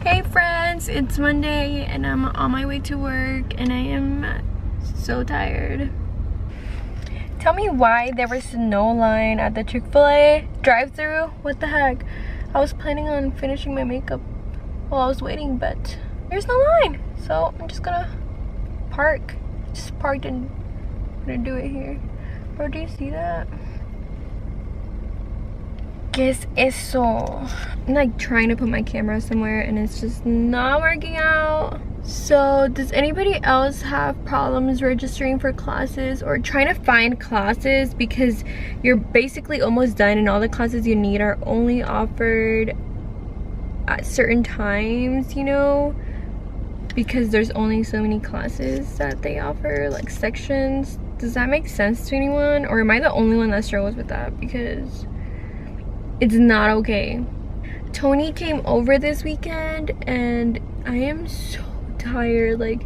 Hey friends, it's Monday and I'm on my way to work and I am so tired. Tell me why there was no line at the Chick-fil-A drive-thru. What the heck? I was planning on finishing my makeup while I was waiting, but there's no line. So I'm just gonna park. Just parked and I'm gonna do it here. Bro, do you see that? ¿Qué es eso? I'm like trying to put my camera somewhere and it's just not working out. So does anybody else have problems registering for classes or trying to find classes because you're basically almost done and all the classes you need are only offered at certain times, you know, because there's only so many classes that they offer, like sections? Does that make sense to anyone, or am I the only one that struggles with that? Because it's not okay. Tony came over this weekend and I am so tired, like,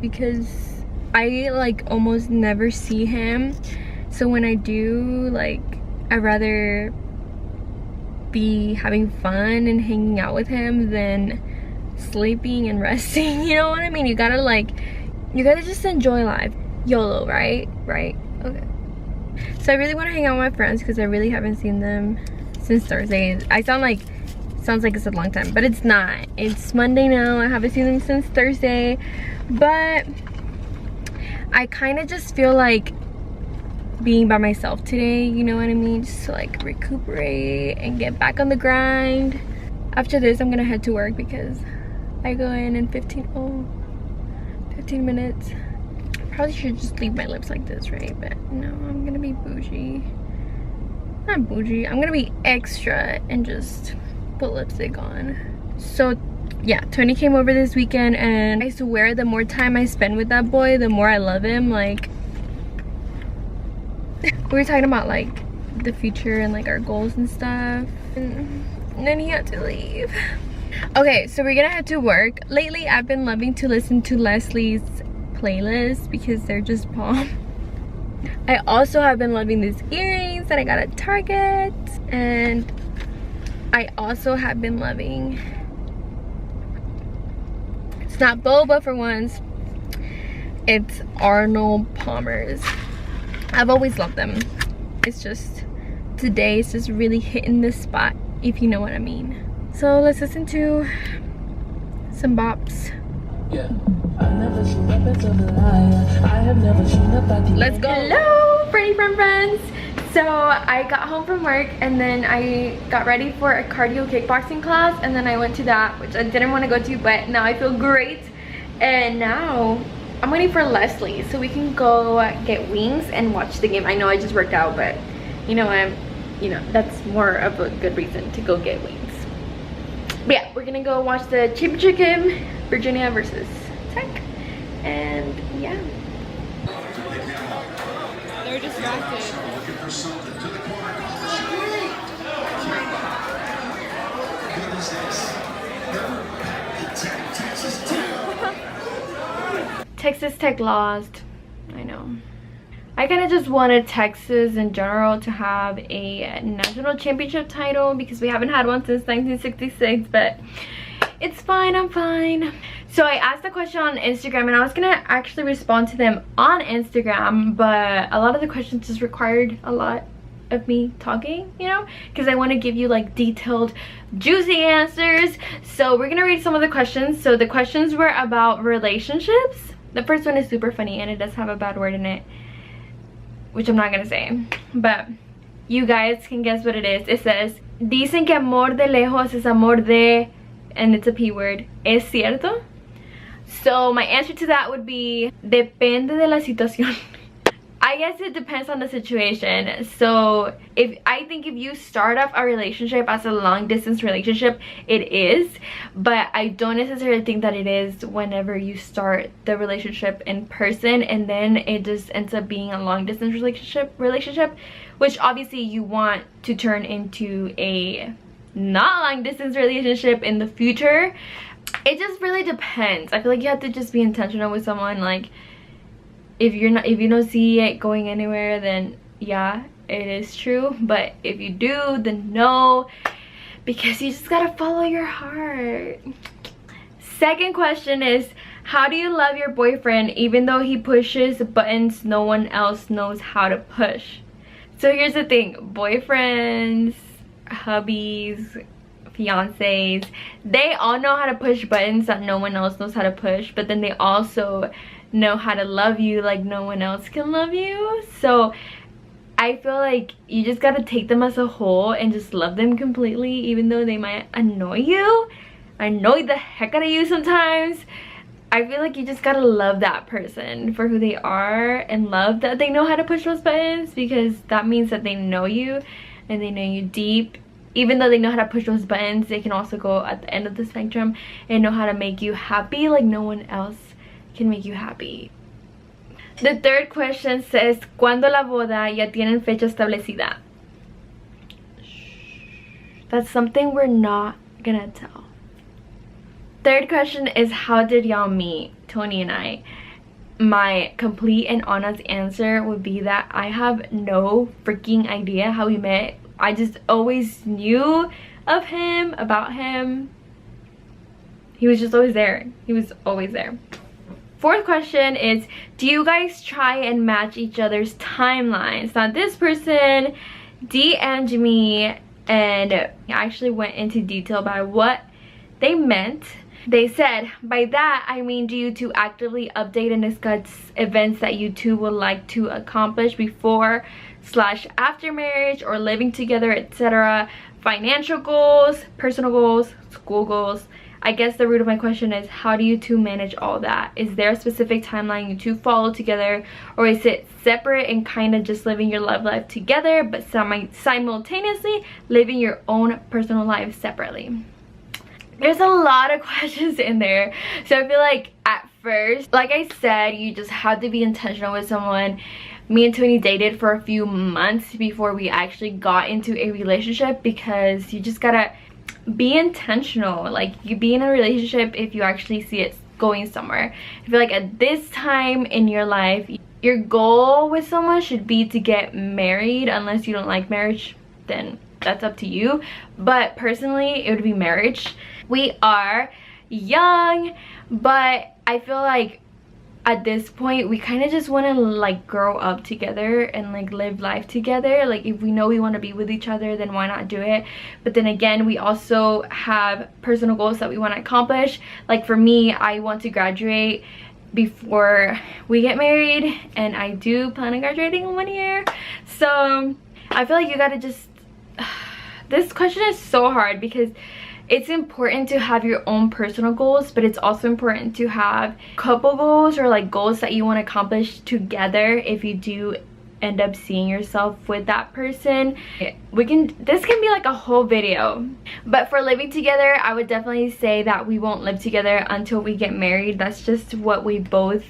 because I like almost never see him. So when I do, like, I'd rather be having fun and hanging out with him than sleeping and resting, you know what I mean? You gotta just enjoy life. YOLO, right? Right? Okay. So I really want to hang out with my friends because I really haven't seen them since Thursday. Sounds like it's a long time, but it's not. It's Monday now. I haven't seen them since Thursday, but I kind of just feel like being by myself today, you know what I mean? Just to like recuperate and get back on the grind. After this, I'm gonna head to work because I go in 15 minutes. Probably should just leave my lips like this, right? But no, I'm gonna be bougie. Not bougie, I'm gonna be extra and just put lipstick on. So yeah, Tony came over this weekend and I swear the more time I spend with that boy, the more I love him. Like, we were talking about like the future and like our goals and stuff, and then he had to leave. Okay, so we're gonna head to work. Lately I've been loving to listen to Leslie's playlist because they're just bomb. I also have been loving these earrings that I got at Target, and I also have been loving, it's not boba for once, it's Arnold Palmer's. I've always loved them. It's just today it's just really hitting the spot, if you know what I mean. So let's listen to some bops. Yeah. Let's go. Hello, pretty friends. So I got home from work and then I got ready for a cardio kickboxing class, and then I went to that, which I didn't want to go to, but now I feel great. And now I'm waiting for Leslie so we can go get wings and watch the game. I know I just worked out, but you know, that's more of a good reason to go get wings. But yeah, we're gonna go watch the championship game, Virginia versus Tech, and yeah. They're distracted. Texas Tech lost. I know. I kind of just wanted Texas in general to have a national championship title because we haven't had one since 1966, but it's fine, I'm fine. So I asked the question on Instagram and I was gonna actually respond to them on Instagram, but a lot of the questions just required a lot of me talking, you know, because I want to give you like detailed, juicy answers. So we're gonna read some of the questions. So the questions were about relationships. The first one is super funny and it does have a bad word in it, which I'm not gonna say, but you guys can guess what it is. It says, dicen que amor de lejos es amor de, and it's a P word. ¿Es cierto? So my answer to that would be, depende de la situación. I guess it depends on the situation. So I think if you start off a relationship as a long distance relationship, it is, but I don't necessarily think that it is whenever you start the relationship in person and then it just ends up being a long distance relationship, which obviously you want to turn into a not long distance relationship in the future. It just really depends. I feel like you have to just be intentional with someone. Like, if you don't see it going anywhere, then yeah, it is true. But if you do, then no, because you just gotta follow your heart. Second question is, how do you love your boyfriend even though he pushes buttons no one else knows how to push? So here's the thing, boyfriends, hubbies, fiancés, they all know how to push buttons that no one else knows how to push, but then they also know how to love you like no one else can love you. So I feel like you just gotta take them as a whole and just love them completely, even though they might annoy you, annoy the heck out of you sometimes. I feel like you just gotta love that person for who they are and love that they know how to push those buttons, because that means that they know you and they know you deep. Even though they know how to push those buttons, they can also go at the end of the spectrum and know how to make you happy like no one else can make you happy. The third question says, ¿Cuándo la boda? ¿Ya tienen fecha establecida? That's something we're not gonna tell. Third question is, how did y'all meet, Tony and I? My complete and honest answer would be that I have no freaking idea how we met. I just always knew of him, about him. He was just always there. He was always there. Fourth question is, do you guys try and match each other's timelines? Now this person DM'd me and actually went into detail about what they meant. They said, by that I mean, do you two actively update and discuss events that you two would like to accomplish before/after marriage or living together, etc. Financial goals, personal goals, school goals. I guess the root of my question is, how do you two manage all that? Is there a specific timeline you two follow together, or is it separate and kind of just living your love life together but simultaneously living your own personal life separately? There's a lot of questions in there, so I feel like at first, like I said, you just have to be intentional with someone. Me and Tony dated for a few months before we actually got into a relationship, because you just gotta be intentional. Like, you be in a relationship if you actually see it going somewhere. I feel like at this time in your life, your goal with someone should be to get married. Unless you don't like marriage, then that's up to you, but personally it would be marriage. We are young, but I feel like at this point we kind of just want to like grow up together and like live life together. Like, if we know we want to be with each other, then why not do it? But then again, we also have personal goals that we want to accomplish. Like for me, I want to graduate before we get married, and I do plan on graduating in 1 year. So I feel like you gotta just this question is so hard, because it's important to have your own personal goals, but it's also important to have couple goals, or like goals that you want to accomplish together if you do end up seeing yourself with that person. This can be like a whole video, but for living together, I would definitely say that we won't live together until we get married. That's just what we both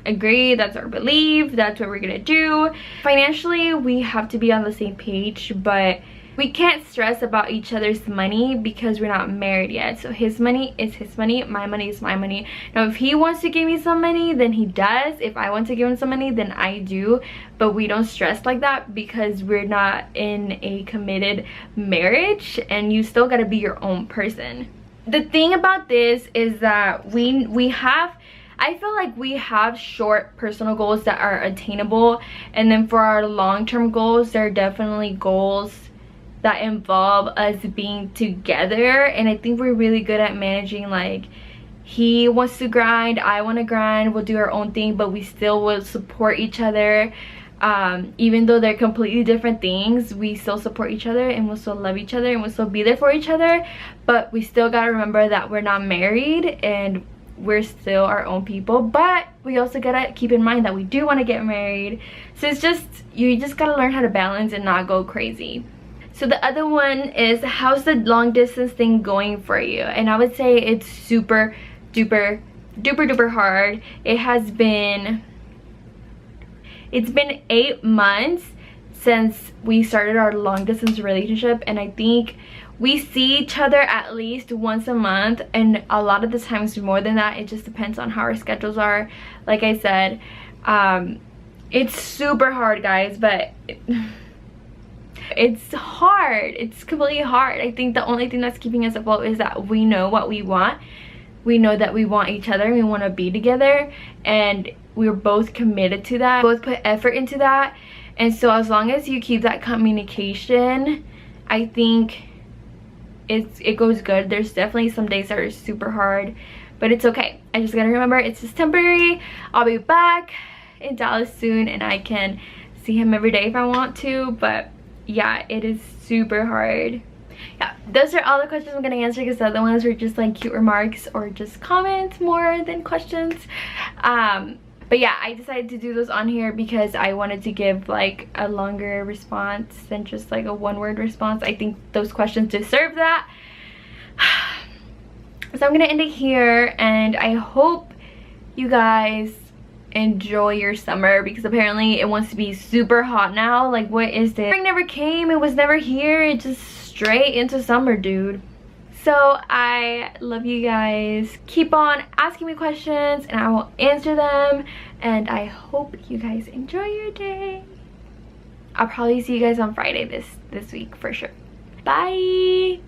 agree, that's our belief, that's what we're gonna do. Financially, we have to be on the same page, but we can't stress about each other's money because we're not married yet. So his money is his money, my money is my money. Now if he wants to give me some money, then he does. If I want to give him some money, then I do. But we don't stress like that because we're not in a committed marriage, and you still gotta be your own person. The thing about this is that I feel like we have short personal goals that are attainable, and then for our long-term goals, there are definitely goals that involve us being together. And I think we're really good at managing, like, he wants to grind, I want to grind, we'll do our own thing, but we still will support each other. Even though they're completely different things, we still support each other, and we'll still love each other, and we'll still be there for each other. But we still gotta remember that we're not married and we're still our own people. But we also gotta keep in mind that we do want to get married. So it's just, you just gotta learn how to balance and not go crazy. So the other one is, how's the long distance thing going for you? And I would say it's super duper hard. It's been 8 months since we started our long distance relationship, and I think we see each other at least once a month, and a lot of the times more than that. It just depends on how our schedules are. Like I said, it's super hard, guys, but it's hard. It's completely hard. I think the only thing that's keeping us afloat is that we know what we want, we know that we want each other and we want to be together, and we're both committed to that, both put effort into that. And so as long as you keep that communication, I think it goes good. There's definitely some days that are super hard, but it's okay. I just gotta remember it's just temporary. I'll be back in Dallas soon and I can see him every day if I want to. But yeah, it is super hard. Yeah, those are all the questions I'm gonna answer, because the other ones were just like cute remarks or just comments more than questions. But yeah, I decided to do those on here because I wanted to give like a longer response than just like a one-word response. I think those questions deserve that. So I'm gonna end it here, and I hope you guys enjoy your summer, because apparently it wants to be super hot now. Like, what is this? Spring never came, it was never here, it just straight into summer, dude. So I love you guys. Keep on asking me questions and I will answer them, and I hope you guys enjoy your day. I'll probably see you guys on Friday this week for sure. Bye.